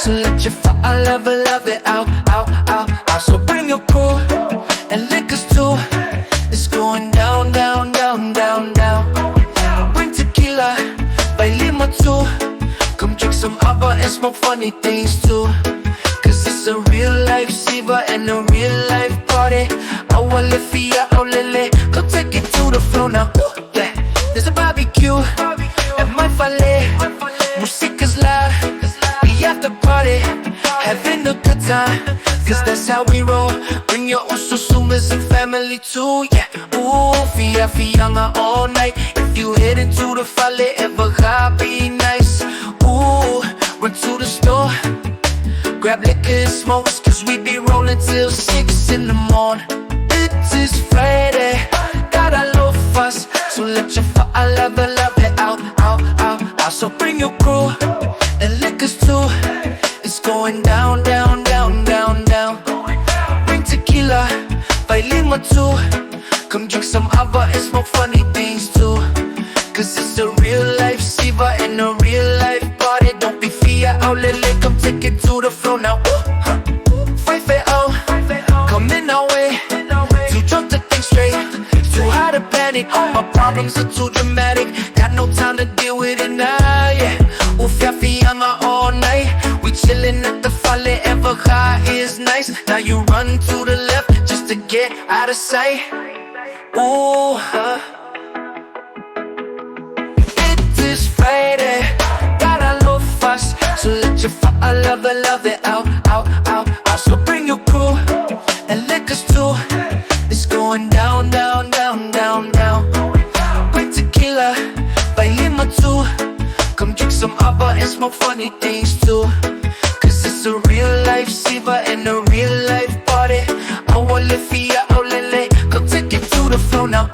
So let your fire love it out, out, out, out. So bring your crew and liquors too. It's going down, down, down, down, down. Bring tequila, bailima too. Come drink some agua and smoke funny things too. Cause it's a real life Siva and a real life party. Awale fia, olele, come take it to the floor now. Yeah. There's a barbecue at my fale. Music is loud, we have to party, having a good time. Cause that's how we roll. Bring your ususumas and family too, yeah. Ooh, fia fianga all night. If you head into the fale, ever be nice. Ooh, run to the store, grab liquor and smokes. Cause we be rolling till 6 in the morning. It is Friday, got a low fuss. So let your fire love it out, out, out, out. So bring your crew and liquors too. It's going down, down, down, down, down. Bring tequila, bailima too. Come drink some agua and smoke funny things too. Cause it's a real life Siva and a real life party. Don't be fia, olele, come take it to the floor now. Fight it out, come in our way. Too drunk to think straight, too high to panic. All my problems are too dramatic. Got no time to deal with it now, yeah. Ufia fianga all night. We chillin' at the fale, ever high is nice. Now you run to the left just to get out of sight. Ooh, It is Friday, got a low fuss. So let your fire love it out, out, out, out. So bring your crew and liquors too. It's going down, down, down, down, down. Bring tequila, bailima too. Come drink some agua and smoke funny things too. Cause it's a real life Siva and a real life party. Awale fia, olele, come take it to the floor now.